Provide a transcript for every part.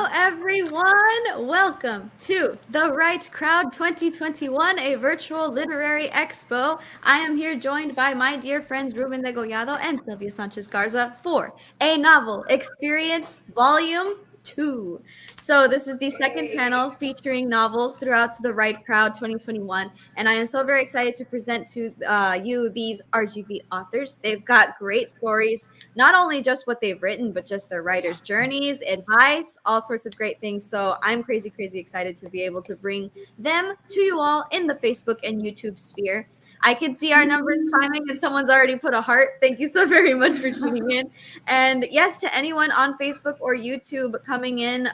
Hello, everyone. Welcome to The Right Crowd 2021, a virtual literary expo. I am here joined by my dear friends Ruben Degollado and Sylvia Sanchez Garza for a novel experience volume 2. So this is the second panel featuring novels throughout The Right Crowd 2021, and I am so very excited to present to you these RGV authors. They've got great stories, not only just what they've written, but just their writers' journeys, advice, all sorts of great things. So I'm crazy excited to be able to bring them to you all in the Facebook and YouTube sphere. I can see our numbers climbing and someone's already put a heart. Thank you so very much for tuning in. And yes, to anyone on Facebook or YouTube coming in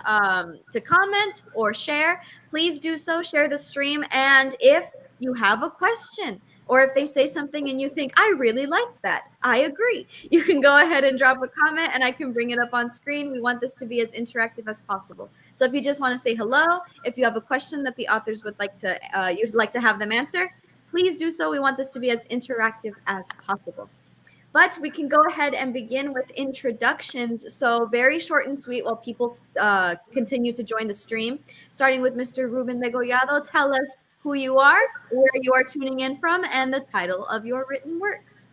to comment or share, please do so, share the stream. And if you have a question, or if they say something and you think, I really liked that, I agree, you can go ahead and drop a comment and I can bring it up on screen. We want this to be as interactive as possible. So if you just want to say hello, if you have a question that the authors would like to, you'd like to have them answer, please do so. We want this to be as interactive as possible. But we can go ahead and begin with introductions. So very short and sweet while people continue to join the stream. Starting with Mr. Ruben Degollado, tell us who you are, where you are tuning in from, and the title of your written works.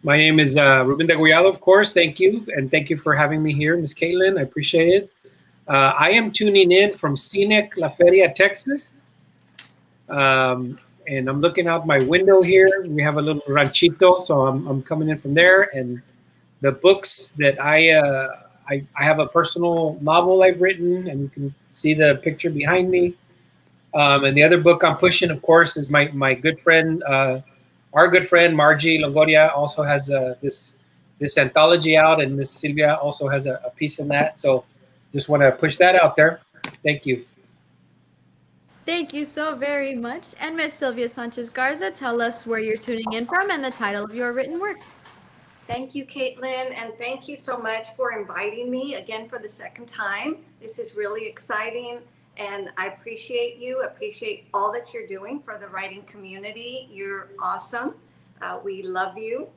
My name is Ruben Degollado, of course. Thank you. And thank you for having me here, Ms. Katelynn. I appreciate it. I am tuning in from scenic La Feria, Texas. And I'm looking out my window here. We have a little ranchito, so I'm coming in from there. And the books that I have a personal novel I've written, and you can see the picture behind me. And the other book I'm pushing, of course, is my good friend, our good friend Margie Longoria also has this anthology out, and Miss Sylvia also has a piece in that. So just want to push that out there. Thank you. Thank you so very much. And Miss Sylvia Sanchez Garza, tell us where you're tuning in from and the title of your written work. Thank you, Katelynn, and thank you so much for inviting me again for the second time. This is really exciting, and I appreciate you, appreciate all that you're doing for the writing community. You're awesome. We love you.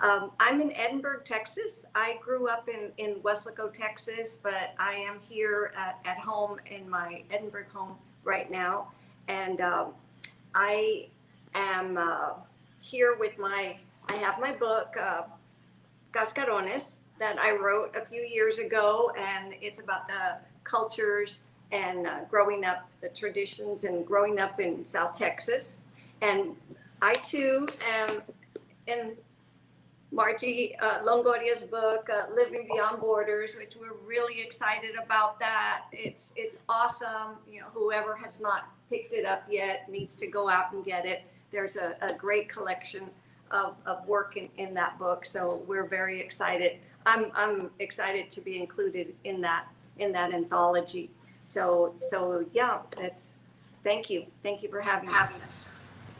I'm in Edinburgh, Texas. I grew up in Weslaco, Texas, but I am here at home in my Edinburgh home right now. And I am here with I have my book, Cascarones, that I wrote a few years ago, and it's about the cultures and growing up, the traditions and growing up in South Texas. And I too am in Margie Longoria's book, Living Beyond Borders, which we're really excited about that. It's awesome. You know, whoever has not picked it up yet needs to go out and get it. There's a great collection of work in that book. So we're very excited. I'm excited to be included in that anthology. So yeah, thank you. Thank you for having us.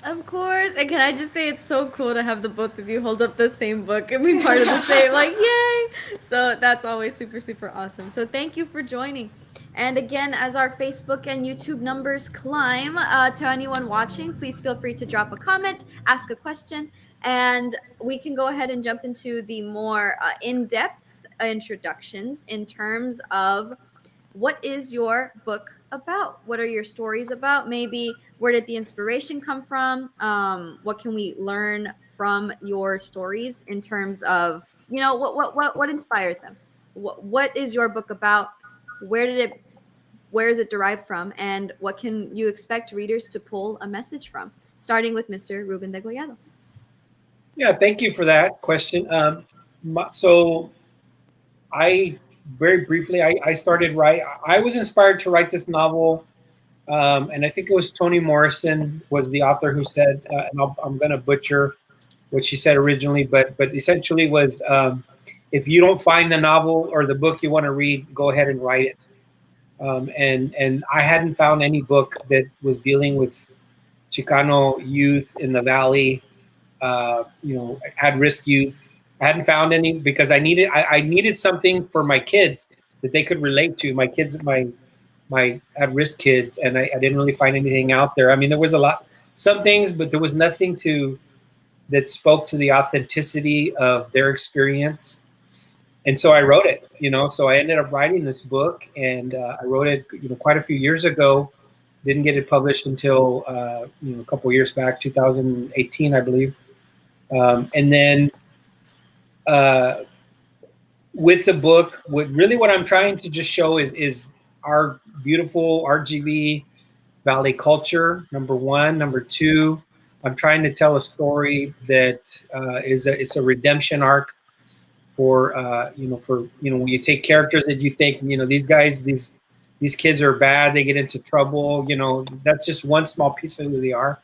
Of course. And can I just say it's so cool to have the both of you hold up the same book and be part of the same, like, yay! So that's always super awesome. So thank you for joining. And again, as our Facebook and YouTube numbers climb, to anyone watching, please feel free to drop a comment, ask a question, and we can go ahead and jump into the more in-depth introductions in terms of what is your book about? What are your stories about? Maybe where did the inspiration come from? What can we learn from your stories in terms of, you know, what inspired them? What is your book about? Where is it derived from? And what can you expect readers to pull a message from? Starting with Mr. Ruben Degollado. Yeah, thank you for that question. So very briefly, I started writing. I was inspired to write this novel, and I think it was Toni Morrison was the author who said, and I'm going to butcher what she said originally, but essentially was, if you don't find the novel or the book you want to read, go ahead and write it. And I hadn't found any book that was dealing with Chicano youth in the Valley, at-risk youth. I hadn't found any because I needed something for my kids that they could relate to. My kids, my at-risk kids, and I didn't really find anything out there. I mean, there was some things, but there was nothing that spoke to the authenticity of their experience. And so I wrote it. So I ended up writing this book, and I wrote it, quite a few years ago. Didn't get it published until, a couple years back, 2018, I believe. And then with the book, what I'm trying to just show is our beautiful RGV Valley culture, number one. Number two, I'm trying to tell a story that it's a redemption arc for when you take characters that you think, these kids are bad, they get into trouble, that's just one small piece of who they are.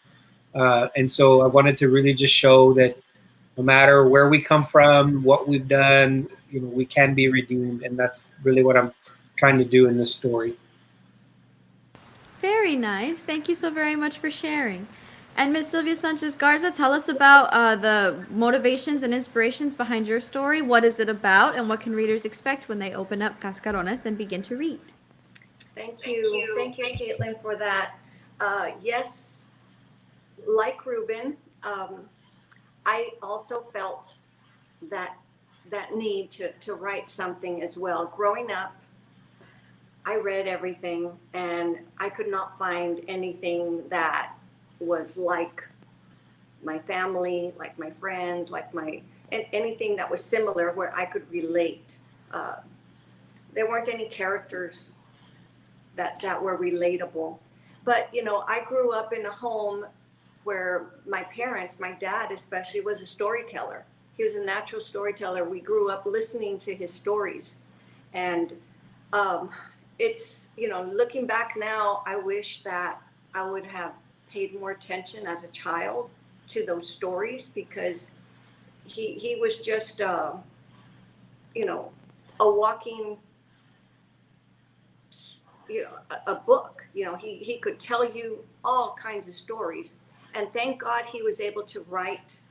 And so I wanted to really just show that no matter where we come from, what we've done, we can be redeemed. And that's really what I'm trying to do in this story. Very nice. Thank you so very much for sharing. And Miss Sylvia Sanchez Garza, tell us about the motivations and inspirations behind your story. What is it about, and what can readers expect when they open up Cascarones and begin to read? Thank you, Katelynn, for that. Yes, like Ruben, I also felt that need to write something as well. Growing up, I read everything, and I could not find anything that was like my family, like my friends, anything that was similar where I could relate. There weren't any characters that were relatable. But, I grew up in a home where my parents, my dad especially, was a storyteller. He was a natural storyteller. We grew up listening to his stories. And it's, looking back now, I wish that I would have paid more attention as a child to those stories, because he was just, a walking, a book. He could tell you all kinds of stories. And thank God he was able to write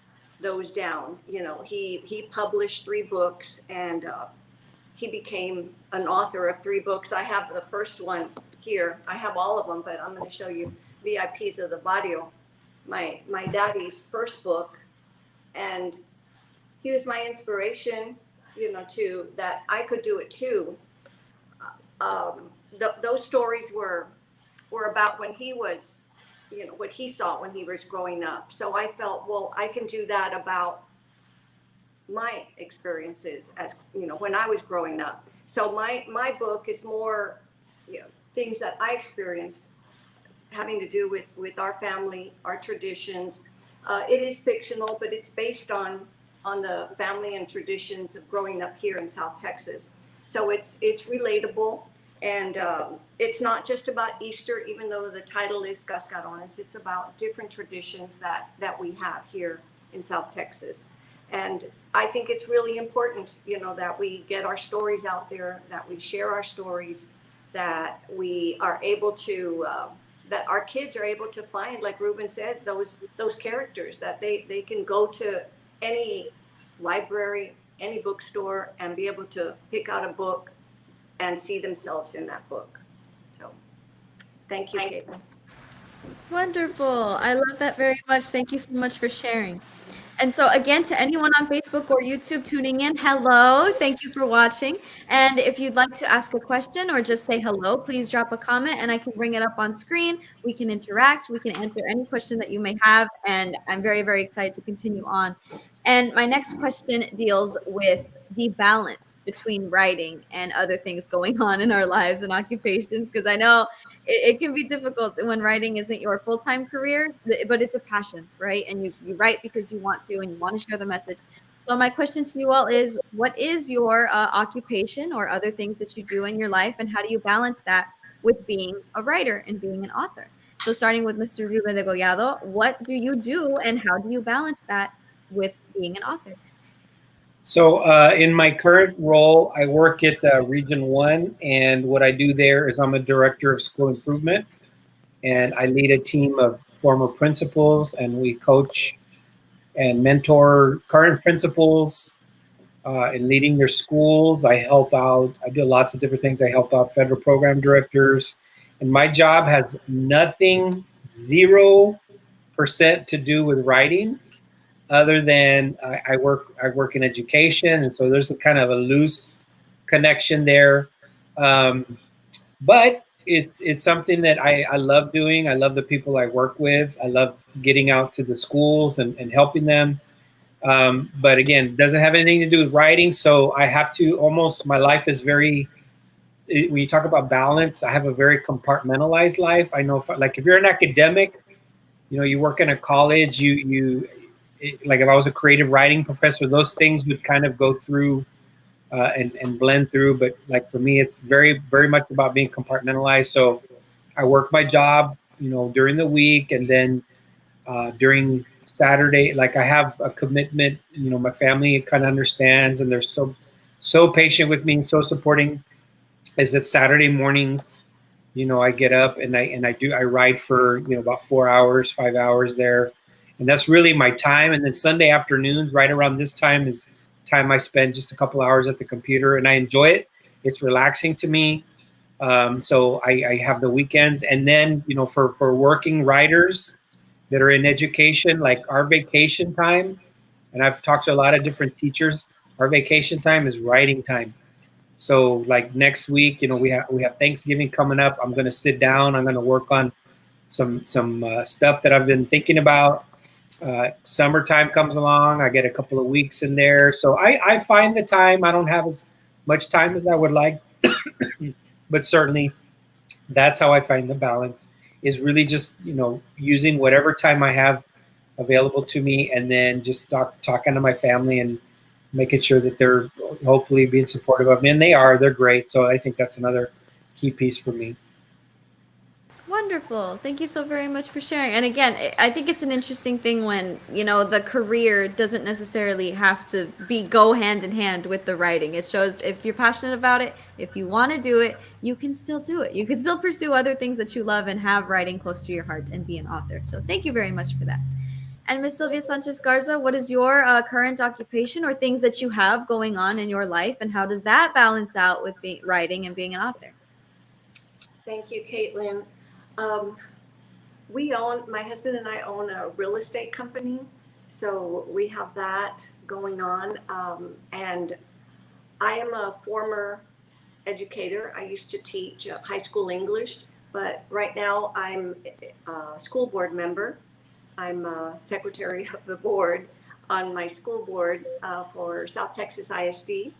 those down. He published 3 books, and he became an author of 3 books. I have the first one here. I have all of them, but I'm going to show you VIPs of the Barrio, my daddy's first book. And he was my inspiration, to that I could do it too. Those stories were about when he was, what he saw when he was growing up. So I felt, well, I can do that about my experiences as, when I was growing up. So my book is more, things that I experienced having to do with our family, our traditions. It is fictional, but it's based on the family and traditions of growing up here in South Texas. So it's relatable. And it's not just about Easter, even though the title is Cascarones. It's about different traditions that we have here in South Texas. And I think it's really important, that we get our stories out there, that we share our stories, that we are able to, that our kids are able to find, like Ruben said, those characters, that they can go to any library, any bookstore, and be able to pick out a book and see themselves in that book. So thank you, Katelynn. Wonderful. I love that very much. Thank you so much for sharing. And so again, to anyone on Facebook or YouTube tuning in, hello, thank you for watching. And if you'd like to ask a question or just say hello, please drop a comment and I can bring it up on screen. We can interact, we can answer any question that you may have. And I'm very, very excited to continue on. And my next question deals with the balance between writing and other things going on in our lives and occupations, because I know it can be difficult when writing isn't your full-time career, but it's a passion, right? And you write because you want to and you want to share the message. So my question to you all is, what is your occupation or other things that you do in your life, and how do you balance that with being a writer and being an author? So starting with Mr. Ruben Degollado, what do you do and how do you balance that with being an author? So in my current role, I work at Region 1, and what I do there is I'm a director of school improvement, and I lead a team of former principals, and we coach and mentor current principals in leading their schools. I help out, I do lots of different things. I help out federal program directors, and my job has nothing, 0% to do with writing. Other than I work in education, and so there's a kind of a loose connection there. But it's something that I love doing. I love the people I work with. I love getting out to the schools and helping them. But again, it doesn't have anything to do with writing. So I have to almost, my life is very, when you talk about balance, I have a very compartmentalized life. I know if you're an academic, you work in a college, like if I was a creative writing professor, those things would kind of go through and blend through. But like for me, it's very, very much about being compartmentalized. So I work my job, during the week, and then during Saturday, like I have a commitment, my family kind of understands, and they're so patient with me and so supporting. Is that Saturday mornings, I get up and I ride for about 4 hours, 5 hours there, and that's really my time. And then Sunday afternoons, right around this time, is time I spend just a couple hours at the computer, and I enjoy it. It's relaxing to me. So I have the weekends, and then for working writers that are in education, like our vacation time, and I've talked to a lot of different teachers, our vacation time is writing time. So like next week, we have Thanksgiving coming up. I'm going to sit down. I'm going to work on some stuff that I've been thinking about. Summertime comes along. I get a couple of weeks in there. So I find the time. I don't have as much time as I would like, but certainly that's how I find the balance, is really just, using whatever time I have available to me, and then just talking to my family and making sure that they're hopefully being supportive of me. And they're great. So I think that's another key piece for me. Wonderful. Thank you so very much for sharing. And again, I think it's an interesting thing when, the career doesn't necessarily have to go hand in hand with the writing. It shows if you're passionate about it, if you want to do it, you can still do it. You can still pursue other things that you love and have writing close to your heart and be an author. So thank you very much for that. And Miss Sylvia Sanchez Garza, what is your current occupation or things that you have going on in your life, and how does that balance out with writing and being an author? Thank you, Katelynn. My husband and I own a real estate company, so we have that going on. And I am a former educator. I used to teach high school English, but right now I'm a school board member. I'm a secretary of the board on my school board for South Texas ISD.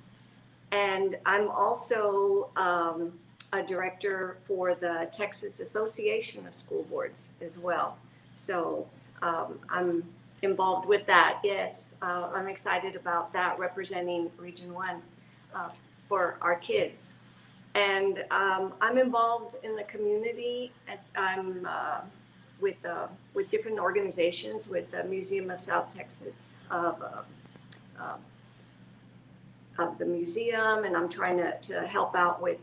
And I'm also a director for the Texas Association of School Boards as well. So I'm involved with that. Yes, I'm excited about that, representing Region 1 for our kids. And I'm involved in the community as I'm with different organizations, with the Museum of South Texas, of the museum, and I'm trying to help out with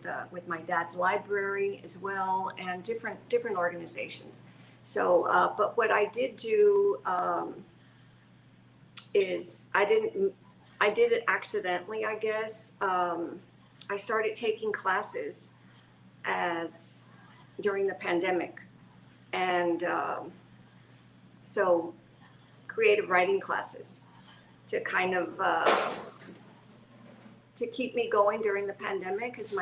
my dad's library as well, and different organizations. So, but what I did do is I did it accidentally, I guess. I started taking classes during the pandemic, and so creative writing classes to kind of to keep me going during the pandemic, because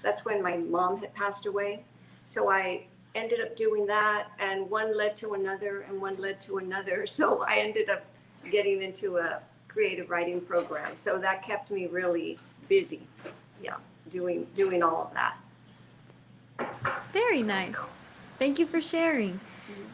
that's when my mom had passed away. So I ended up doing that, and one led to another and one led to another. So I ended up getting into a creative writing program. So that kept me really busy. Yeah, doing all of that. Very nice. Thank you for sharing.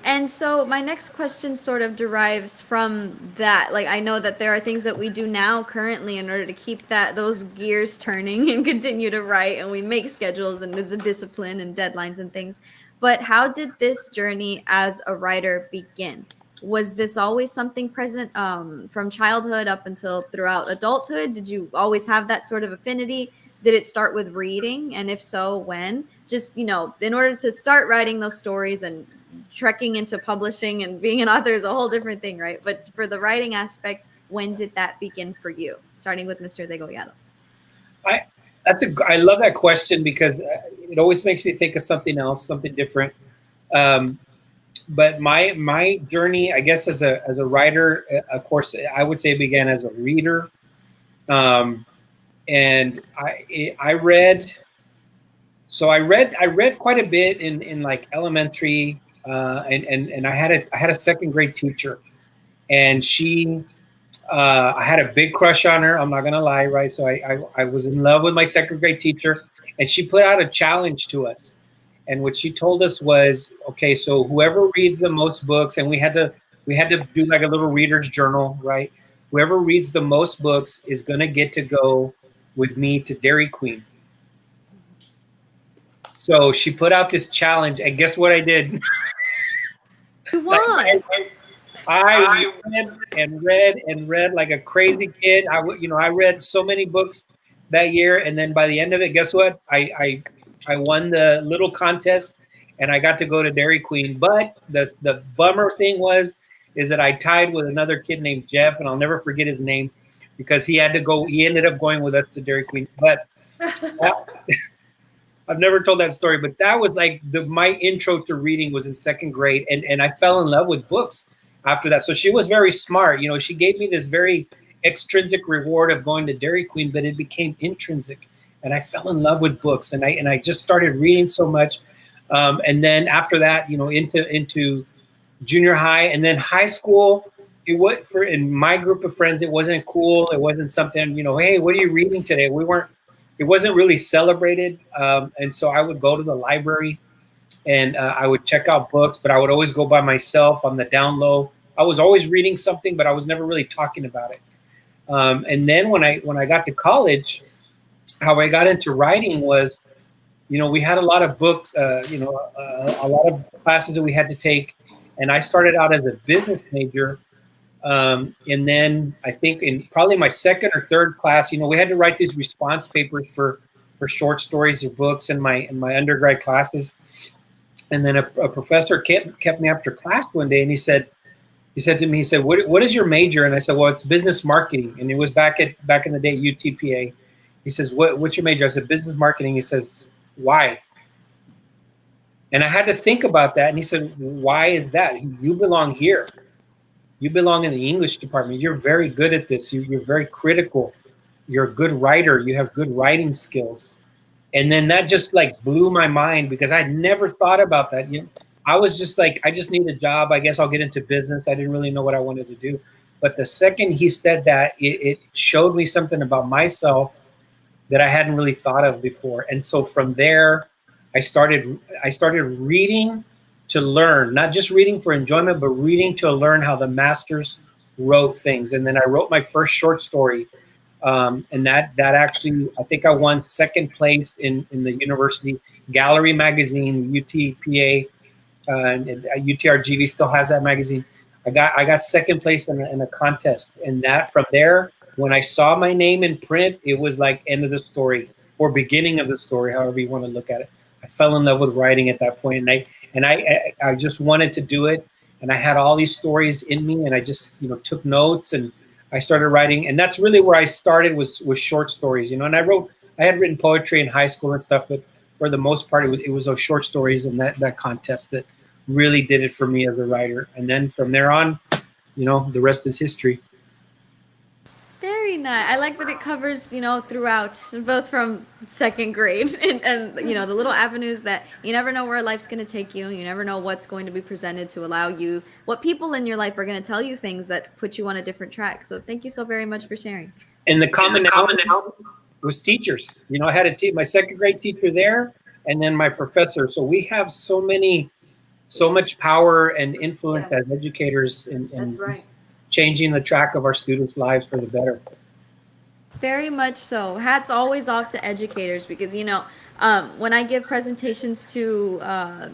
And so my next question sort of derives from that. Like, I know that there are things that we do now currently in order to keep those gears turning and continue to write, and we make schedules, and it's a discipline and deadlines and things. But how did this journey as a writer begin? Was this always something present from childhood up until throughout adulthood? Did you always have that sort of affinity? Did it start with reading? And if so, when? Just, in order to start writing those stories and trekking into publishing and being an author is a whole different thing, right? But for the writing aspect, when did that begin for you? Starting with Mr. Degollado. I love that question, because it always makes me think of something else, something different. But my journey, I guess, as a writer, of course, I would say began as a reader. and I read. So I read quite a bit in like elementary, and I had a second grade teacher, and she I had a big crush on her. I'm not gonna lie, right? So I was in love with my second grade teacher, and she put out a challenge to us. And what she told us was, okay, so whoever reads the most books, and we had to do like a little reader's journal, right? Whoever reads the most books is gonna get to go with me to Dairy Queen. So she put out this challenge, and guess what I did? You Like, won. I read and read and read like a crazy kid. I read so many books that year, and then by the end of it, guess what? I won the little contest, and I got to go to Dairy Queen. But the bummer thing is that I tied with another kid named Jeff, and I'll never forget his name because he had to go. He ended up going with us to Dairy Queen, but. I've never told that story, but that was like my intro to reading was in second grade, and I fell in love with books after that. So she was very smart. She gave me this very extrinsic reward of going to Dairy Queen, but it became intrinsic, and I fell in love with books, and I just started reading so much. And then after that, into junior high, and then high school. In my group of friends, it wasn't cool. It wasn't something, hey, what are you reading today? It wasn't really celebrated. And so I would go to the library and I would check out books, but I would always go by myself on the down low. I was always reading something, but I was never really talking about it. And then when I got to college, how I got into writing was, we had a lot of books, a lot of classes that we had to take. And I started out as a business major. And then I think in probably my second or third class, we had to write these response papers for short stories or books in my undergrad classes. And then a professor kept me after class one day, and he said to me, what is your major? And I said, well, it's business marketing. And it was back in the day, UTPA. He says, what's your major? I said, business marketing. He says, why? And I had to think about that. And he said, why is that? You belong here. You belong in the English department. You're very good at this. You're very critical. You're a good writer. You have good writing skills. And then that just like blew my mind because I'd never thought about that. I was just like, I just need a job. I guess I'll get into business. I didn't really know what I wanted to do. But the second he said that, it showed me something about myself that I hadn't really thought of before. And so from there, I started reading to learn, not just reading for enjoyment, but reading to learn how the masters wrote things. And then I wrote my first short story. And that actually, I think I won second place in the university gallery magazine, UTPA, and UTRGV still has that magazine. I got second place in a contest. And that from there, when I saw my name in print, it was like end of the story or beginning of the story, however you want to look at it. I fell in love with writing at that point, and I just wanted to do it, and I had all these stories in me, and I just took notes, and I started writing, and that's really where I started was short stories, and I had written poetry in high school and stuff, but for the most part it was those short stories and that contest that really did it for me as a writer, and then from there on, the rest is history. Very nice. I like that it covers, throughout, both from second grade and the little avenues that you never know where life's going to take you. You never know what's going to be presented to allow you, what people in your life are going to tell you things that put you on a different track. So thank you so very much for sharing. And the commonality was teachers. I had my second grade teacher there, and then my professor. So we have so much power and influence as educators in changing the track of our students' lives for the better. Very much so. Hats always off to educators because, when I give presentations to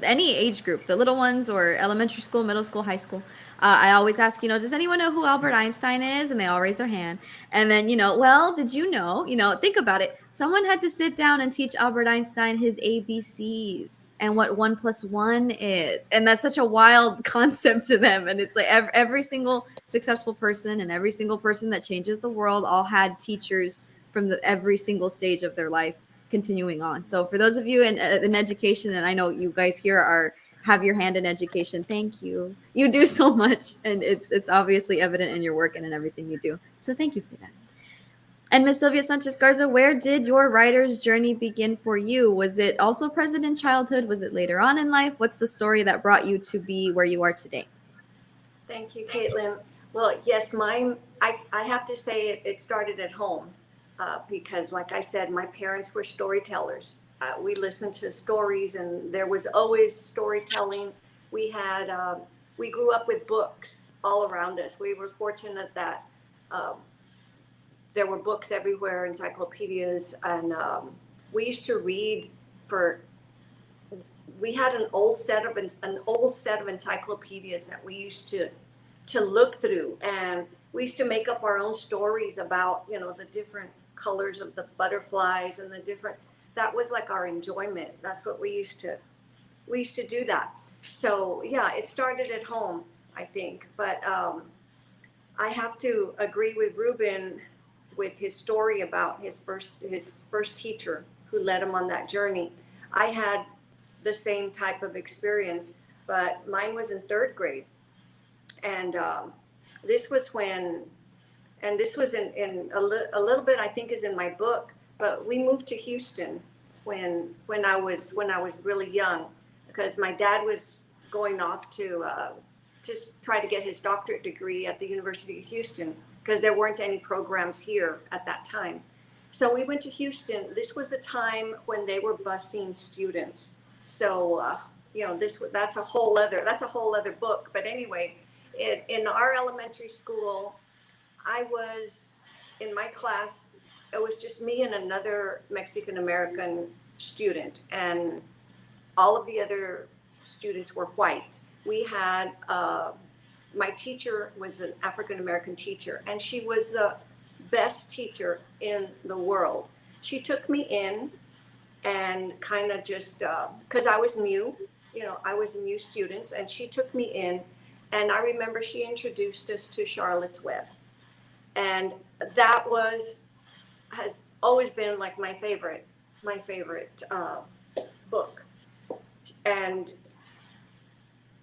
any age group, the little ones or elementary school, middle school, high school, I always ask, does anyone know who Albert Einstein is? And they all raise their hand. And then, well, did you know, think about it. Someone had to sit down and teach Albert Einstein his ABCs and what 1 + 1 is. And that's such a wild concept to them. And it's like every single successful person and every single person that changes the world all had teachers from every single stage of their life continuing on. So for those of you in education, and I know you guys here have your hand in education, thank you. You do so much, and it's obviously evident in your work and in everything you do. So thank you for that. And Miss Sylvia Sanchez Garza, where did your writer's journey begin for you? Was it also present in childhood? Was it later on in life? What's the story that brought you to be where you are today? Thank you, Katelynn. Well, yes, mine, I have to say it started at home because, like I said, my parents were storytellers. We listened to stories, and there was always storytelling. We had, we grew up with books all around us. We were fortunate that um, there were books everywhere, encyclopedias, and we used to read for. We had an old set of encyclopedias that we used to look through, and we used to make up our own stories about, you know, the different colors of the butterflies and the different. That was like our enjoyment. That's what we used to do that. So yeah, it started at home, I think. But I have to agree with Ruben with his story about his first teacher who led him on that journey. I had the same type of experience, but mine was in third grade. And this was when, and this was in a little bit, I think, is in my book, but we moved to Houston when I was really young, because my dad was going off to just try to get his doctorate degree at the University of Houston, because there weren't any programs here at that time. So we went to Houston. This was a time when they were busing students. So you know, that's a whole other book. But anyway, in our elementary school, I was in my class. It was just me and another Mexican American student, and all of the other students were white. We had my teacher was an African American teacher, and she was the best teacher in the world. She took me in and kind of just because I was new, you know, I was a new student, and she took me in, and I remember she introduced us to Charlotte's Web, and that has always been like my favorite book. And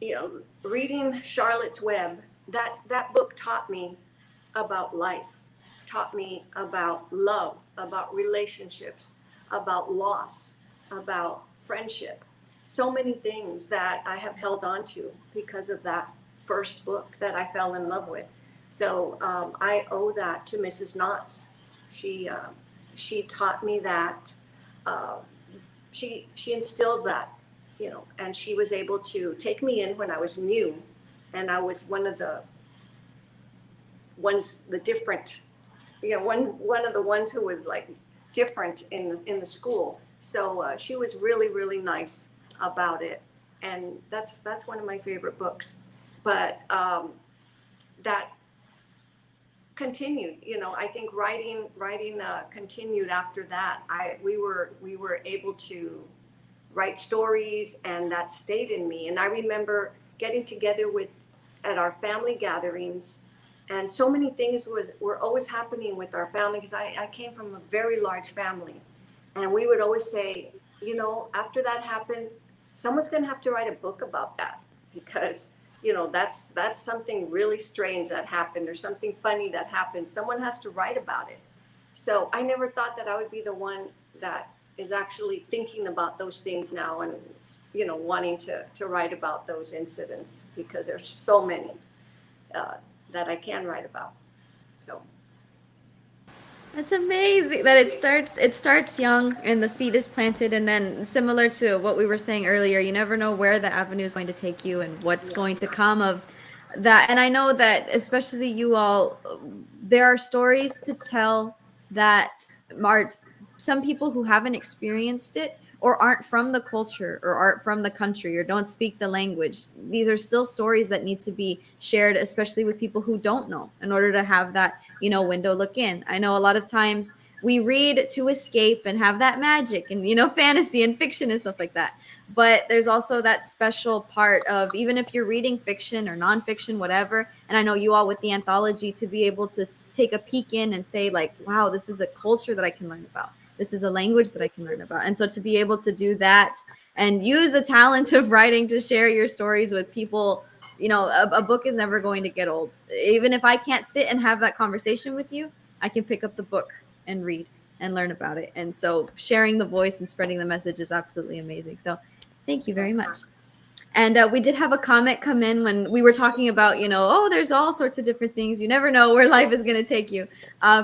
you know, reading Charlotte's Web, that book taught me about life, taught me about love, about relationships, about loss, about friendship. So many things that I have held on to because of that first book that I fell in love with. So I owe that to Mrs. Knotts. She taught me that. She instilled that, you know, and she was able to take me in when I was new, and I was one of the different, you know, one of the ones who was like different in the school. So she was really nice about it, and that's one of my favorite books. But that continued, you know. I think writing continued after that. We were able to write stories, and that stayed in me. And I remember getting together at our family gatherings, and so many things were always happening with our family, because I came from a very large family, and we would always say, you know, after that happened, someone's going to have to write a book about that, because you know, that's something really strange that happened, or something funny that happened. Someone has to write about it. So I never thought that I would be the one that is actually thinking about those things now, and you know, wanting to write about those incidents, because there's so many that I can write about. So It's amazing that it starts young and the seed is planted, and then similar to what we were saying earlier, you never know where the avenue is going to take you and what's going to come of that. And I know that especially you all, there are stories to tell that are some people who haven't experienced it, or aren't from the culture, or aren't from the country, or don't speak the language. These are still stories that need to be shared, especially with people who don't know, in order to have that, you know, window look in. I know a lot of times we read to escape and have that magic and, you know, fantasy and fiction and stuff like that. But there's also that special part of, even if you're reading fiction or nonfiction, whatever, and I know you all with the anthology, to be able to take a peek in and say like, wow, this is a culture that I can learn about. This is a language that I can learn about. And so to be able to do that and use the talent of writing to share your stories with people, you know, a book is never going to get old. Even if I can't sit and have that conversation with you, I can pick up the book and read and learn about it. And so sharing the voice and spreading the message is absolutely amazing. So thank you very much. And we did have a comment come in when we were talking about, oh, there's all sorts of different things. You never know where life is going to take you.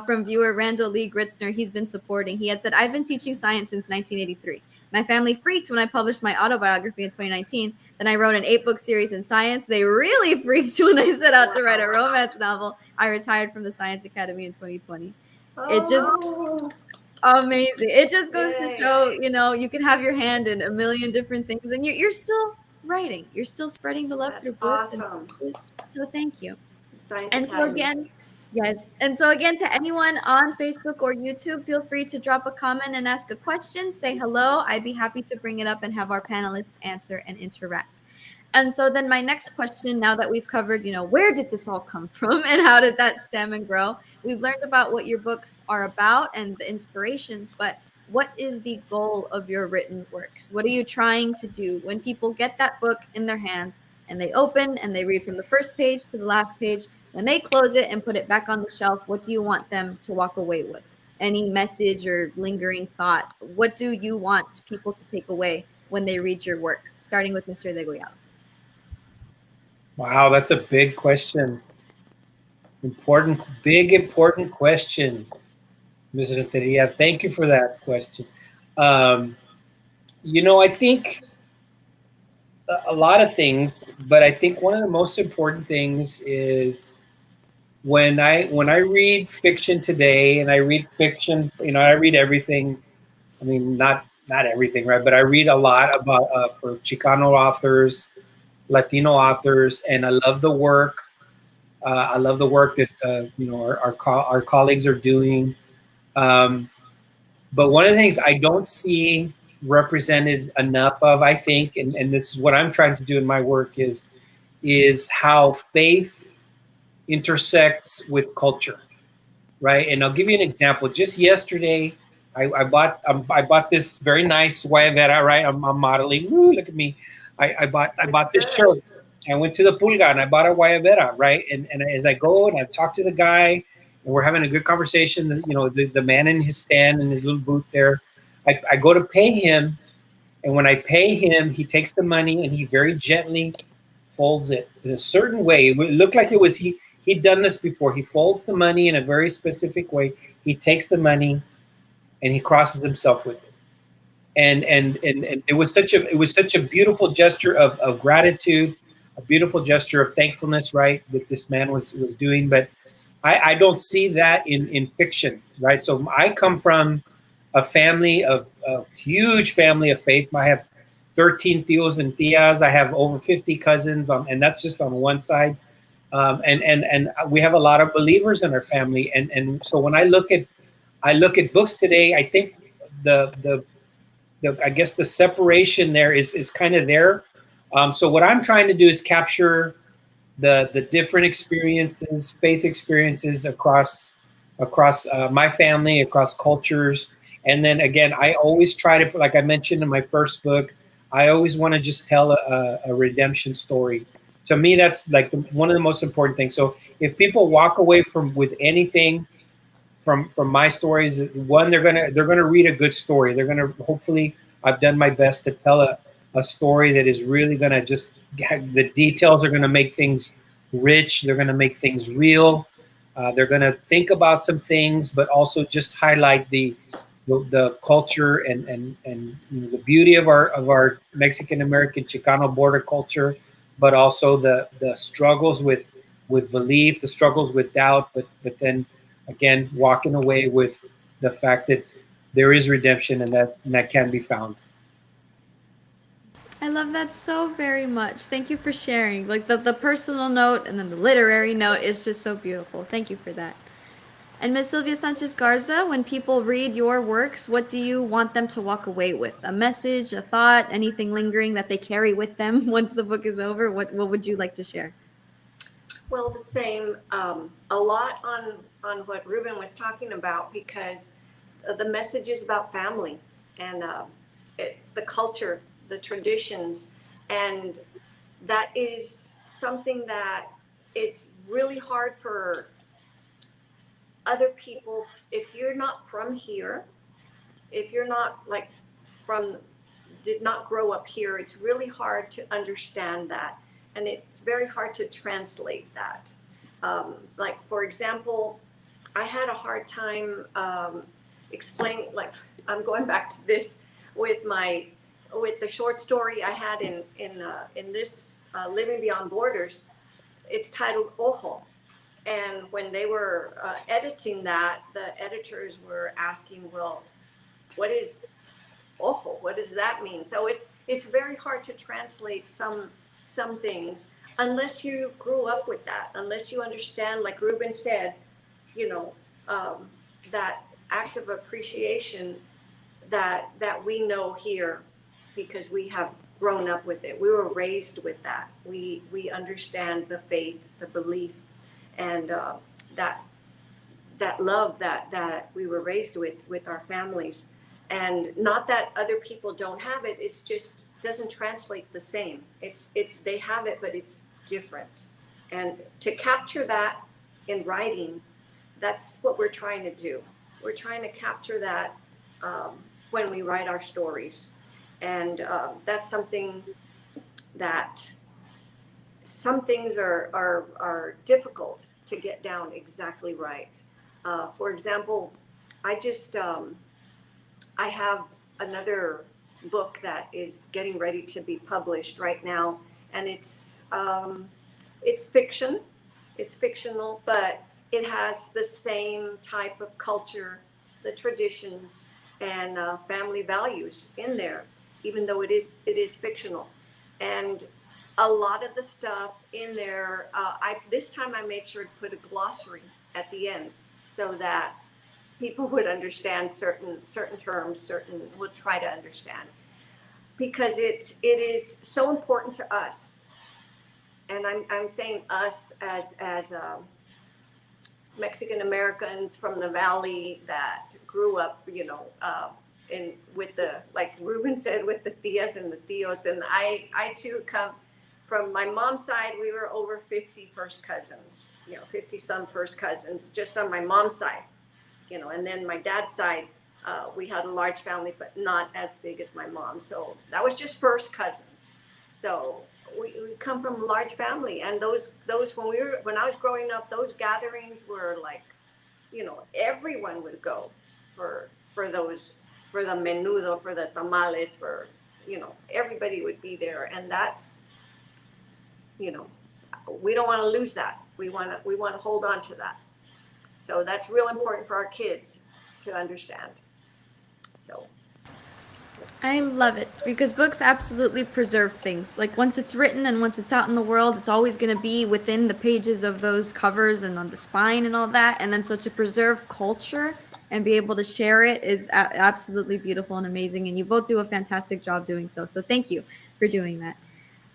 From viewer Randall Lee Gritzner, he's been supporting. He had said, I've been teaching science since 1983. My family freaked when I published my autobiography in 2019. Then I wrote an 8-book series in science. They really freaked when I set out to write a romance novel. I retired from the Science Academy in 2020. It just amazing. It just goes to show, you can have your hand in a million different things, and you're still writing. You're still spreading the love through books. Awesome. So thank you. Science And Academy. so again, yes. And so again, to anyone on Facebook or YouTube, feel free to drop a comment and ask a question. Say hello. I'd be happy to bring it up and have our panelists answer and interact. And so then my next question, now that we've covered, where did this all come from and how did that stem and grow? We've learned about what your books are about and the inspirations, but what is the goal of your written works? What are you trying to do when people get that book in their hands and they open and they read from the first page to the last page? When they close it and put it back on the shelf, what do you want them to walk away with? Any message or lingering thought? What do you want people to take away when they read your work? Starting with Mr. Degollado. Wow, that's a big question. Important question, Ms. Rentería. Thank you for that question. I think a lot of things, but I think one of the most important things is when I read fiction today, and I read fiction, I read everything. I mean, not everything, right? But I read a lot about for Chicano authors, Latino authors, and I love the work. I love the work that our colleagues are doing. But one of the things I don't see represented enough of, I think, and this is what I'm trying to do in my work, is how faith intersects with culture, right? And I'll give you an example. Just yesterday, I bought this very nice Guayabera, right? I'm modeling. Woo, look at me. I bought this shirt. I went to the Pulga and I bought a Guayabera, right? And as I go and I talk to the guy, and we're having a good conversation, the man in his stand in his little booth there, I go to pay him, and when I pay him, he takes the money and he very gently folds it in a certain way. It looked like it was he'd done this before. He folds the money in a very specific way. He takes the money and he crosses himself with it. And it was such a beautiful gesture of gratitude, a beautiful gesture of thankfulness, right, that this man was doing. But I don't see that in fiction, right? So I come from a family a huge family of faith. I have 13 tios and tias. I have over 50 cousins, and that's just on one side. And we have a lot of believers in our family. And so when I look at books today, I think the I guess the separation there is kind of there. So what I'm trying to do is capture the different experiences, faith experiences across my family, across cultures. And then again, I always try to, like I mentioned in my first book, I always want to just tell a redemption story. To me, that's like one of the most important things. So if people walk away with anything from my stories, one, they're gonna read a good story. They're gonna, hopefully, I've done my best to tell a story that is really gonna just, the details are gonna make things rich. They're gonna make things real. They're gonna think about some things, but also just highlight the culture and the beauty of our Mexican American Chicano border culture, but also the struggles with belief, the struggles with doubt, but then again, walking away with the fact that there is redemption and that can be found. I love that so very much. Thank you for sharing. Like the personal note and then the literary note is just so beautiful. Thank you for that. And Ms. Sylvia Sanchez Garza, when people read your works, what do you want them to walk away with? A message, a thought, anything lingering that they carry with them once the book is over? What would you like to share? Well, the same, a lot on what Ruben was talking about, because the message is about family, and it's the culture, the traditions, and that is something that is really hard for other people, if you're not from here, if you're not like did not grow up here, it's really hard to understand that. And it's very hard to translate that. Like, for example, I had a hard time explaining, like, I'm going back to this with the short story I had in this Living Beyond Borders. It's titled Ojo. And when they were editing that, the editors were asking, well, what is ojo? What does that mean? So it's very hard to translate some things unless you grew up with that, unless you understand, like Ruben said, that act of appreciation that we know here because we have grown up with it. We were raised with that. We understand the faith, the belief, and that love that we were raised with our families. And not that other people don't have it, it's just doesn't translate the same. It's they have it, but it's different. And to capture that in writing, that's what we're trying to do. We're trying to capture that when we write our stories. And that's something that some things are difficult to get down exactly right. For example, I have another book that is getting ready to be published right now, and it's fiction. It's fictional, but it has the same type of culture, the traditions, and family values in there, even though it is fictional. And a lot of the stuff in there, this time I made sure to put a glossary at the end so that people would understand certain terms, would try to understand, because it is so important to us. And I'm saying us as Mexican Americans from the Valley that grew up, with the, like Ruben said, with the tias and the tios. And I too come from my mom's side. We were over 50 first cousins, 50 some first cousins just on my mom's side. And then my dad's side, we had a large family, but not as big as my mom. So that was just first cousins. So we come from a large family, and those when I was growing up, those gatherings were like, everyone would go for those, for the menudo, for the tamales, for everybody would be there, and that's we don't want to lose that. We want to hold on to that. So that's real important for our kids to understand. So I love it because books absolutely preserve things. Like once it's written and once it's out in the world, it's always going to be within the pages of those covers and on the spine and all that. And then so to preserve culture and be able to share it is absolutely beautiful and amazing. And you both do a fantastic job doing so. So thank you for doing that.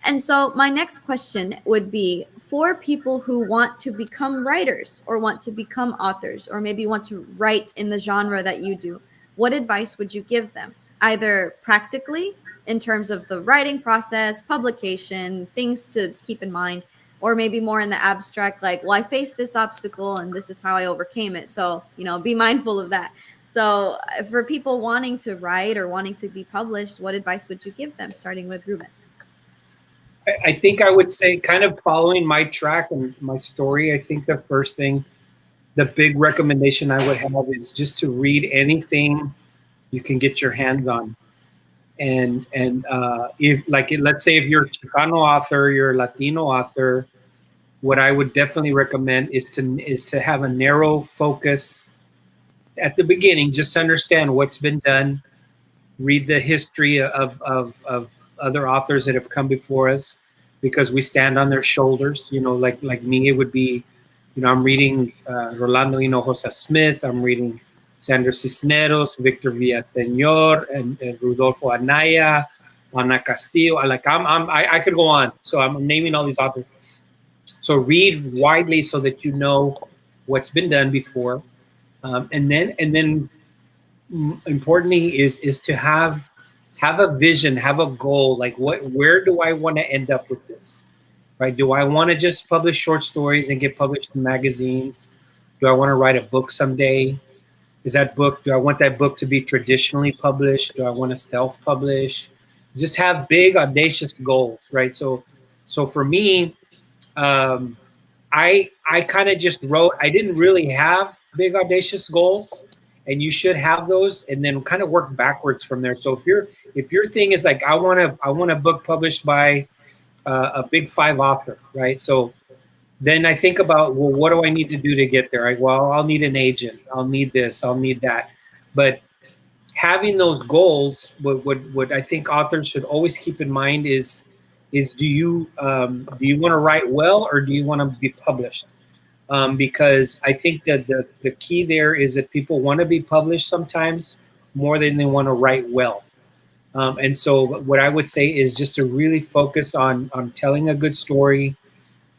And so my next question would be for people who want to become writers or want to become authors or maybe want to write in the genre that you do, what advice would you give them? Either practically in terms of the writing process, publication, things to keep in mind, or maybe more in the abstract, like, well, I faced this obstacle and this is how I overcame it. So, be mindful of that. So for people wanting to write or wanting to be published, what advice would you give them, starting with Ruben? I think I would say, kind of following my track and my story, I think the first thing, the big recommendation I would have is just to read anything you can get your hands on. And if, like, let's say if you're a Chicano author, you're a Latino author, what I would definitely recommend is to have a narrow focus at the beginning, just to understand what's been done, read the history of other authors that have come before us, because we stand on their shoulders. Like me, it would be, I'm reading Rolando Hinojosa Smith, I'm reading Sandra Cisneros, Victor Villaseñor, and Rudolfo Anaya, Ana Castillo. I could go on. So I'm naming all these authors. So read widely so that you know what's been done before, and then importantly is to have a vision, have a goal. Like where do I want to end up with this? Right? Do I want to just publish short stories and get published in magazines? Do I want to write a book someday? Do I want that book to be traditionally published? Do I want to self-publish? Just have big, audacious goals, right? So for me, um, I kind of just wrote. I didn't really have big, audacious goals, and you should have those, and then kind of work backwards from there. So if your thing is like I want a book published by a big five author, right? So then I think about, well, what do I need to do to get there? Well, I'll need an agent. I'll need this. I'll need that. But having those goals, what I think authors should always keep in mind is do you want to write well, or do you want to be published? Because I think that the key there is that people want to be published sometimes more than they want to write well. And so what I would say is just to really focus on telling a good story,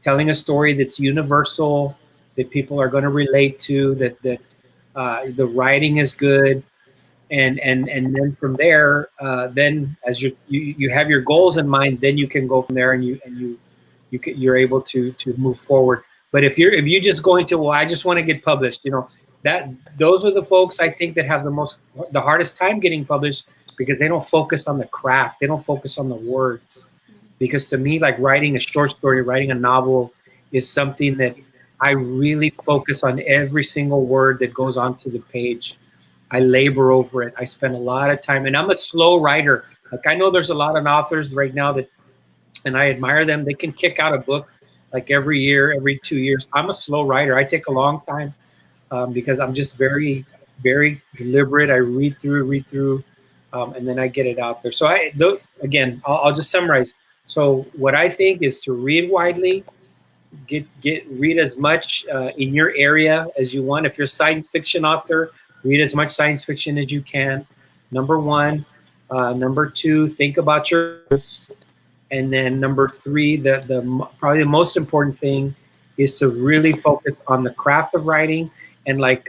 telling a story that's universal, that people are going to relate to, that the writing is good, and then from there, then as you have your goals in mind, then you can go from there, and you're able to move forward. But if you just going to, well, I just want to get published, that those are the folks I think that have the hardest time getting published, because they don't focus on the craft, they don't focus on the words. Because to me, like writing a short story, writing a novel is something that I really focus on every single word that goes onto the page. I labor over it. I spend a lot of time, and I'm a slow writer. Like I know there's a lot of authors right now and I admire them. They can kick out a book like every year, every 2 years. I'm a slow writer. I take a long time because I'm just very, very deliberate. I read through, and then I get it out there. So again, I'll just summarize. So what I think is to read widely, read as much in your area as you want. If you're a science fiction author, read as much science fiction as you can. Number one. Number two, think about your goals. And then number three, probably the most important thing is to really focus on the craft of writing. And like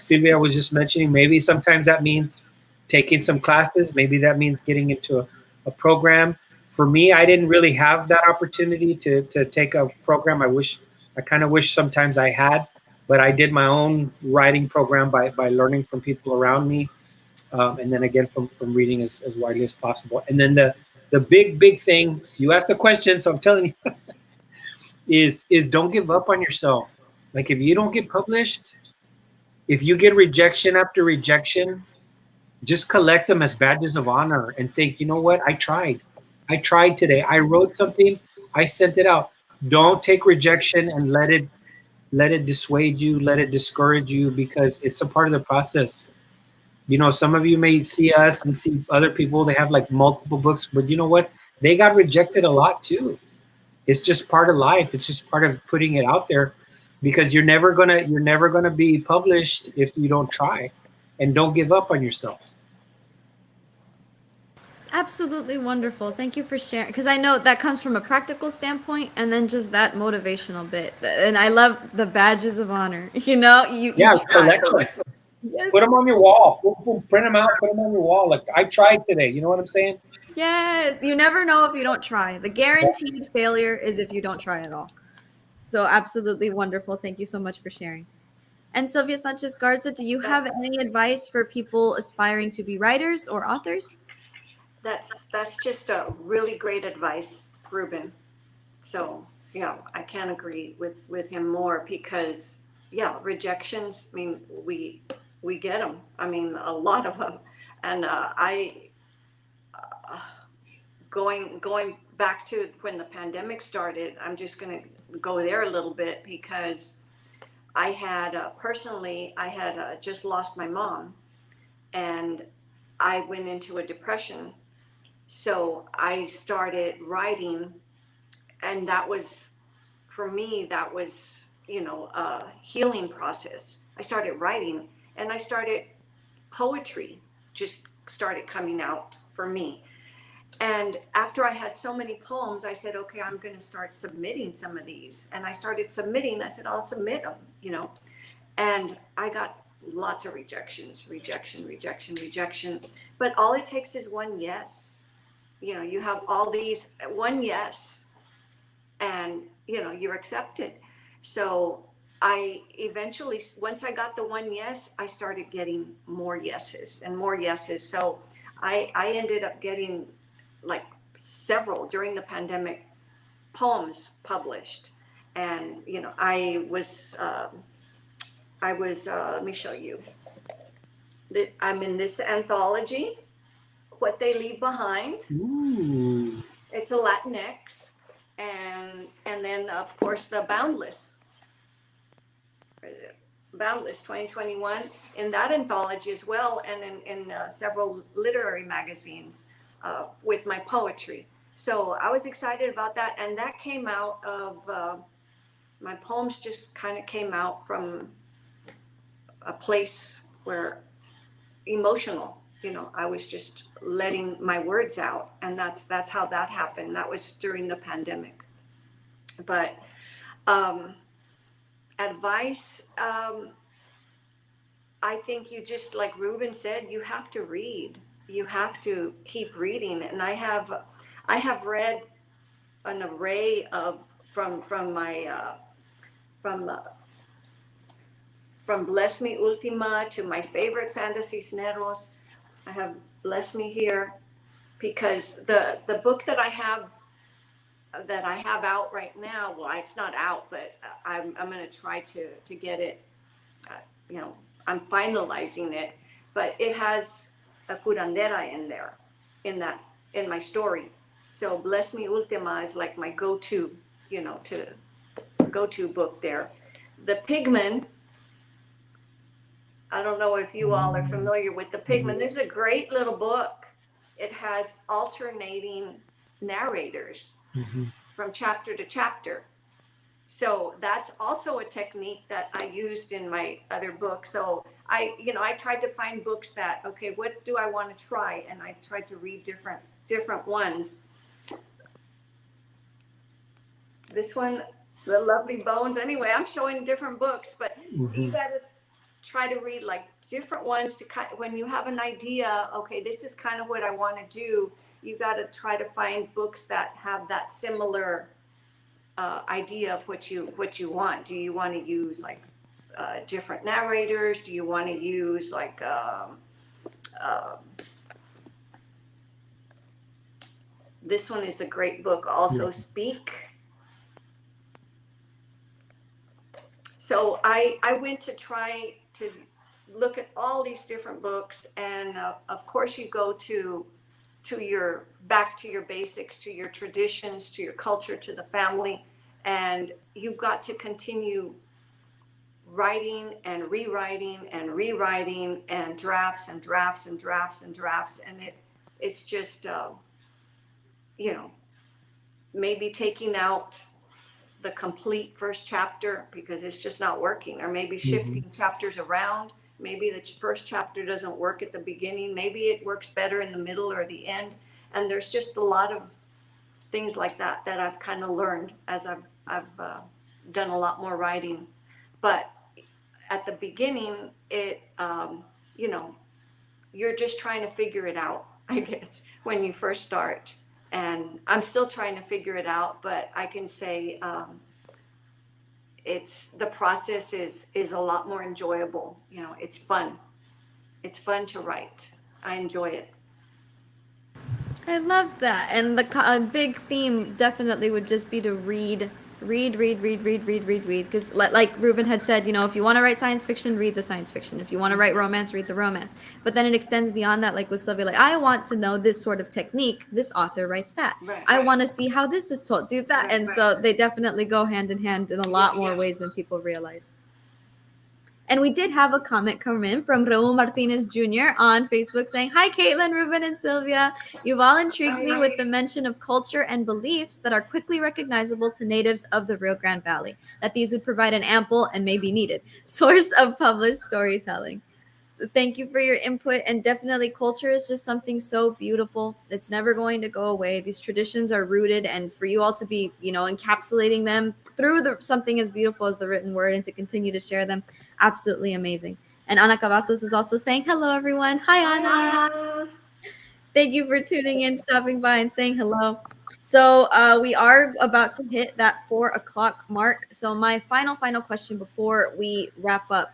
Sylvia was just mentioning, maybe sometimes that means taking some classes. Maybe that means getting into a program. For me, I didn't really have that opportunity to take a program. I kind of wish sometimes I had, but I did my own writing program by learning from people around me, and then again from reading as widely as possible. And then the big thing, you asked the question, so I'm telling you, is don't give up on yourself. Like if you don't get published, if you get rejection after rejection, just collect them as badges of honor and think, you know what, I tried today. I wrote something, I sent it out. Don't take rejection and let it dissuade you, let it discourage you, because it's a part of the process. Some of you may see us and see other people, they have like multiple books, but you know what? They got rejected a lot too. It's just part of life. It's just part of putting it out there, because you're never gonna be published if you don't try, and don't give up on yourself. Absolutely wonderful. Thank you for sharing, because I know that comes from a practical standpoint, and then just that motivational bit. And I love the badges of honor. You Collect them. Yes. Put them on your wall. Boom, print them out. Put them on your wall. Like I tried today. You know what I'm saying? Yes. You never know if you don't try. The guaranteed failure is if you don't try at all. So absolutely wonderful. Thank you so much for sharing. And Sylvia Sanchez Garza, do you have any advice for people aspiring to be writers or authors? That's just a really great advice, Ruben. So yeah, I can't agree with him more, because yeah, rejections, I mean, we get them. I mean, a lot of them. And going back to when the pandemic started, I'm just going to go there a little bit, because I had personally, I had just lost my mom, and I went into a depression. So I started writing, and that was, for me, that was, a healing process. I started writing, and I started poetry, just started coming out for me. And after I had so many poems, I said, okay, I'm going to start submitting some of these. And I started submitting. I said, I'll submit them, and I got lots of rejection. But all it takes is one yes. You have all these, one yes, and you're accepted. So I eventually, once I got the one yes, I started getting more yeses and more yeses. So I ended up getting like several during the pandemic poems published. And, you know, let me show you. I'm in this anthology, What They Leave Behind. Ooh. It's a Latinx. And then, of course, the Boundless 2021 in that anthology as well, and in several literary magazines with my poetry. So I was excited about that, and that came out of my poems. Just kind of came out from a place where emotional. You know, I was just letting my words out, and that's how that happened. That was during the pandemic. But advice, I think you just, like Ruben said, you have to read. You have to keep reading. And I have read an array of from Bless Me Ultima to my favorite Santa Cisneros. I have Bless Me here, because the book that I have out right now, well, it's not out, but I'm going to try to get it, you know, I'm finalizing it, but it has a curandera in there, in my story. So Bless Me Ultima is like my go-to, you know, go-to book there. The Pigman, I don't know if you all are familiar with The Pigman. This is a great little book. It has alternating narrators from chapter to chapter. So that's also a technique that I used in my other book. So I tried to find books that, okay, what do I want to try? And I tried to read different ones. This one, The Lovely Bones. Anyway, I'm showing different books, but you got to try to read like different ones when you have an idea, okay, this is kind of what I want to do. You got to try to find books that have that similar idea of what you want. Do you want to use like different narrators? Do you want to use like this one is a great book also, Speak. So I went to try to look at all these different books, and of course you go to your basics, to your traditions, to your culture, to the family, and you've got to continue writing and rewriting and drafts and drafts and drafts and drafts, and it's just you know, maybe taking out the complete first chapter because it's just not working, or maybe shifting chapters around. Maybe the first chapter doesn't work at the beginning. Maybe it works better in the middle or the end. And there's just a lot of things like that I've kind of learned as I've done a lot more writing. But at the beginning, it you know, you're just trying to figure it out, I guess, when you first start. And I'm still trying to figure it out, but I can say the process is a lot more enjoyable. You know, it's fun. It's fun to write. I enjoy it. I love that. And the big theme definitely would just be to read. Because like Ruben had said, you know, if you want to write science fiction, read the science fiction. If you want to write romance, read the romance. But then it extends beyond that, like with Sylvia, like, I want to know this sort of technique. This author writes that. Right, I want to see how this is told. Do that. And so they definitely go hand in hand in a lot more ways than people realize. And we did have a comment come in from Raul Martinez Jr. on Facebook saying, "Hi, Katelynn, Ruben, and Sylvia. You've all intrigued me with the mention of culture and beliefs that are quickly recognizable to natives of the Rio Grande Valley, that these would provide an ample and maybe needed source of published storytelling." So thank you for your input. And definitely culture is just something so beautiful. It's never going to go away. These traditions are rooted, and for you all to be, you know, encapsulating them through something as beautiful as the written word and to continue to share them, absolutely amazing. And Ana Cavazos is also saying, "Hello, everyone." Hi, Ana. Thank you for tuning in, stopping by, and saying hello. So we are about to hit that 4 o'clock mark. So my final question before we wrap up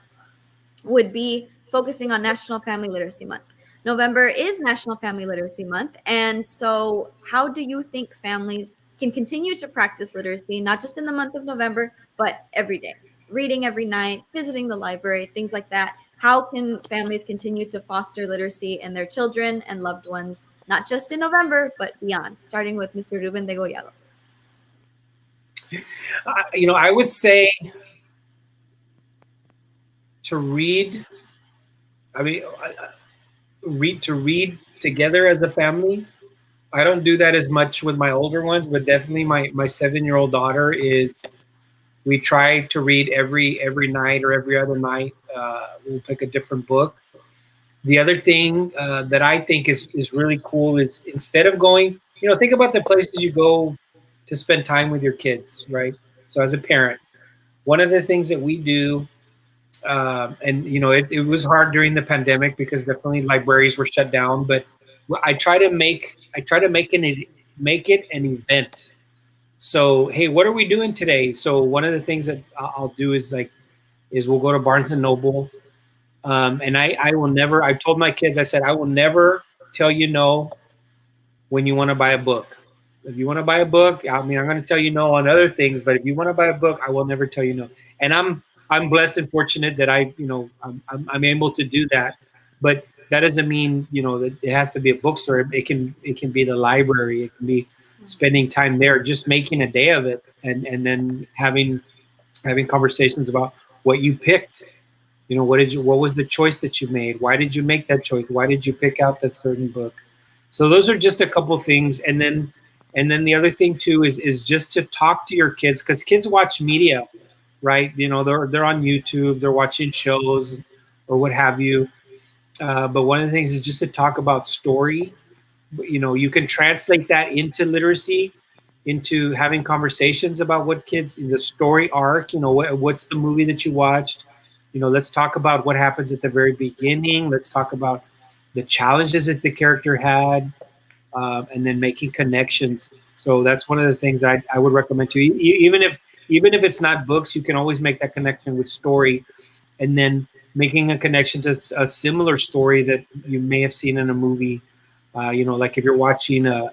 would be focusing on National Family Literacy Month. November is National Family Literacy Month. And so how do you think families can continue to practice literacy, not just in the month of November, but every day? Reading every night, visiting the library, things like that. How can families continue to foster literacy in their children and loved ones, not just in November, but beyond? Starting with Mr. Ruben Degollado. I would say to read. I mean, read together as a family. I don't do that as much with my older ones, but definitely my 7-year-old daughter is. We try to read every night or every other night. We'll pick a different book. The other thing that I think is really cool is instead of going, think about the places you go to spend time with your kids, right? So as a parent, one of the things that we do, and it was hard during the pandemic because definitely libraries were shut down, but I try to make it an event. So, hey, what are we doing today? So one of the things that I'll do is we'll go to Barnes and Noble. And I will never, I told my kids, I said, I will never tell you no when you want to buy a book. If you want to buy a book, I mean, I'm going to tell you no on other things, but if you want to buy a book, I will never tell you no. And I'm blessed and fortunate that I'm able to do that. But that doesn't mean, that it has to be a bookstore. It can be the library. It can be spending time there, just making a day of it, and then having conversations about what you picked. What was the choice that you made? Why did you make that choice? Why did you pick out that certain book? So those are just a couple things. And then the other thing too is just to talk to your kids, because kids watch media, right? They're on YouTube, they're watching shows or what have you. But one of the things is just to talk about story. You can translate that into literacy, into having conversations about what kids, the story arc, what's the movie that you watched. Let's talk about what happens at the very beginning. Let's talk about the challenges that the character had, and then making connections. So that's one of the things I would recommend to you. Even if it's not books, you can always make that connection with story, and then making a connection to a similar story that you may have seen in a movie. Like if you're watching a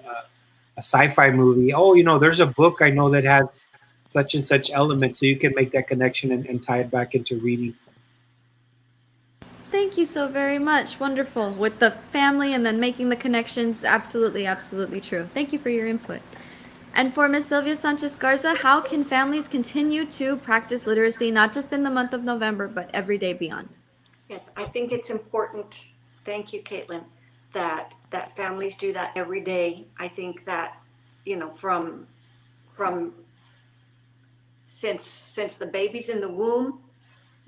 sci-fi movie, there's a book I know that has such and such elements, so you can make that connection and tie it back into reading. Thank you so very much. Wonderful. With the family and then making the connections, absolutely, absolutely true. Thank you for your input. And for Ms. Sylvia Sanchez Garza, how can families continue to practice literacy, not just in the month of November, but every day beyond? Yes, I think it's important. Thank you, Katelynn, that families do that every day. I think that, from since the baby's in the womb,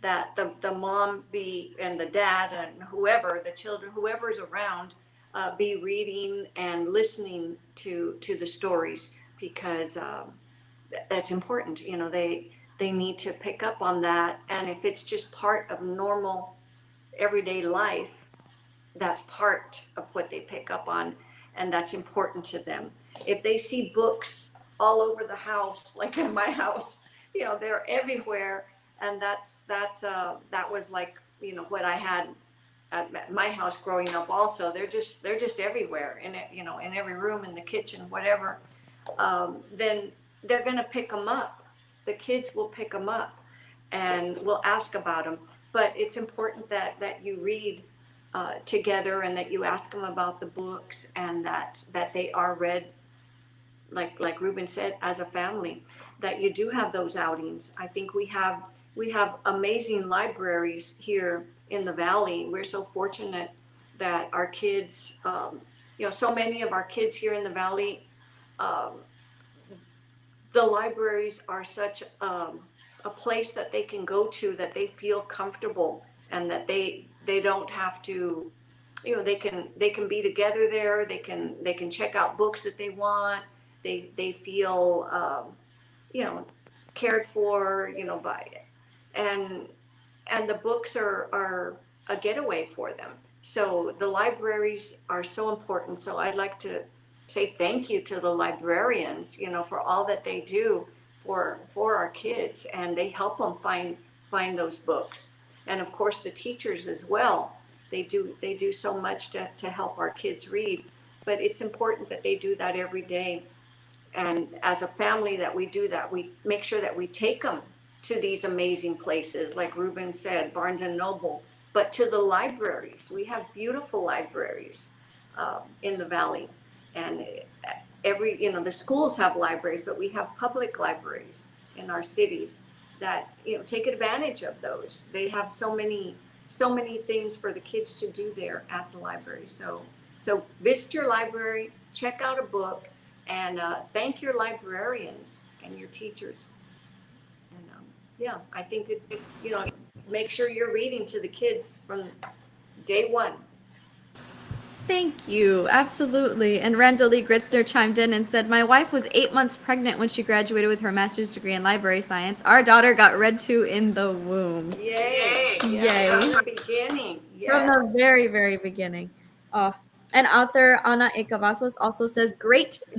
that the mom and the dad and whoever, the children, whoever's around, be reading and listening to the stories, because that's important. They need to pick up on that. And if it's just part of normal everyday life, that's part of what they pick up on, and that's important to them. If they see books all over the house, like in my house, they're everywhere. And that was like, what I had at my house growing up also. They're just everywhere, in it, in every room, in the kitchen, whatever. Then they're going to pick them up. The kids will pick them up and will ask about them. But it's important that you read together, and that you ask them about the books, and that they are read, like Ruben said, as a family, that you do have those outings. I think we have amazing libraries here in the Valley. We're so fortunate that our kids, so many of our kids here in the Valley, the libraries are such a place that they can go to, that they feel comfortable, and that they don't have to, they can be together there. They can check out books that they want. They feel, cared for, by it. And the books are a getaway for them. So the libraries are so important. So I'd like to say thank you to the librarians, for all that they do for our kids, and they help them find those books. And of course the teachers as well. They do so much to help our kids read, but it's important that they do that every day. And as a family that we do that, we make sure that we take them to these amazing places, like Ruben said, Barnes and Noble, but to the libraries. We have beautiful libraries in the Valley, and the schools have libraries, but we have public libraries in our cities that, take advantage of those. They have so many things for the kids to do there at the library. So visit your library, check out a book, and thank your librarians and your teachers. And I think that, make sure you're reading to the kids from day one. Thank you. Absolutely. And Randall Lee Gritzner chimed in and said, my wife was 8 months pregnant when she graduated with her master's degree in library science. Our daughter got read to in the womb. Yay. Yay. From the beginning. Yes. From the very, very beginning. Oh. And author Ana E. Cavazos also says,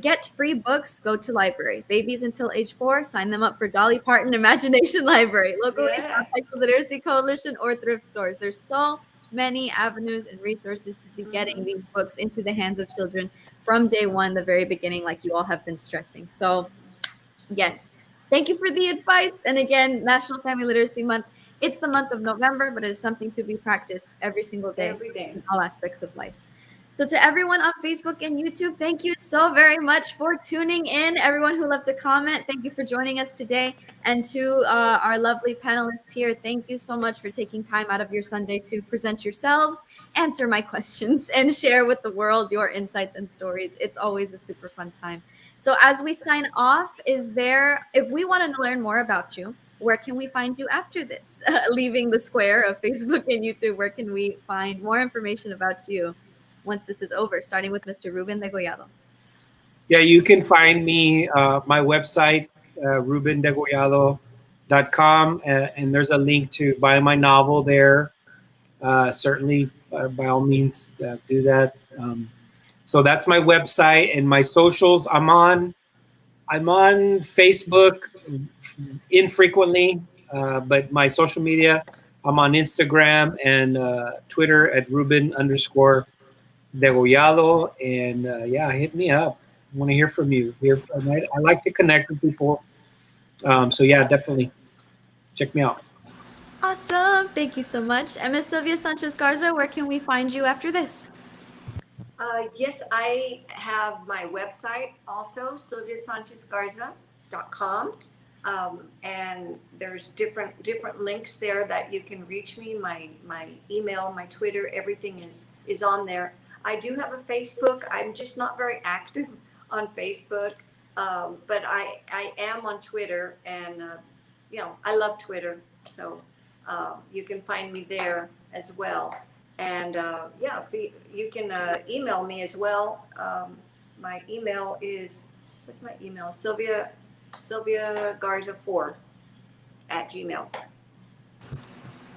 get free books, go to library. Babies until age 4, sign them up for Dolly Parton Imagination Library, locally Untitled Literacy Coalition, or thrift stores. There's so many avenues and resources to be getting these books into the hands of children from day one, the very beginning, like you all have been stressing. So yes, thank you for the advice. And again, National Family Literacy Month. It's the month of November, but it is something to be practiced every single day in all aspects of life. So to everyone on Facebook and YouTube, thank you so very much for tuning in. Everyone who left a comment, thank you for joining us today. And to our lovely panelists here, thank you so much for taking time out of your Sunday to present yourselves, answer my questions, and share with the world your insights and stories. It's always a super fun time. So as we sign off, if we want to learn more about you, where can we find you after this? Leaving the square of Facebook and YouTube, where can we find more information about you once this is over, starting with Mr. Ruben Degollado? Yeah, you can find me, my website, rubendegollado.com, and there's a link to buy my novel there. Certainly, by all means, do that. So that's my website and my socials. I'm on Facebook infrequently, but my social media, I'm on Instagram and Twitter at Ruben_Degollado, and hit me up. I want to hear from you. I like to connect with people. So yeah, definitely check me out. Awesome. Thank you so much. And Ms. Sylvia Sanchez Garza, where can we find you after this? Yes, I have my website also, sylviasanchezgarza.com. And there's different links there that you can reach me. My email, my Twitter, everything is on there. I do have a Facebook. I'm just not very active on Facebook, but I am on Twitter, and I love Twitter, so you can find me there as well. And you can email me as well. My email is, what's my email? Sylvia Garza4 @gmail.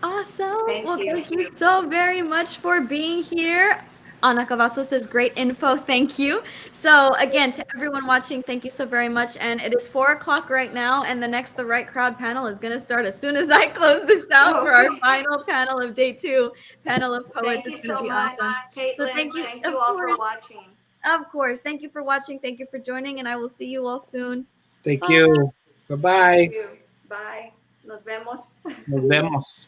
Awesome. Thank you. Thank you so very much for being here. Ana Cavazo says, great info. Thank you. So again, to everyone watching, thank you so very much. And it is 4:00 right now. And the next The Right Crowd panel is going to start as soon as I close this out for our final panel of day 2, panel of poets. Thank you so much, Katelynn. So thank you all for watching. Of course. Thank you for watching. Thank you for joining. And I will see you all soon. Thank you. Bye-bye. Thank you. Bye. Nos vemos. Nos vemos.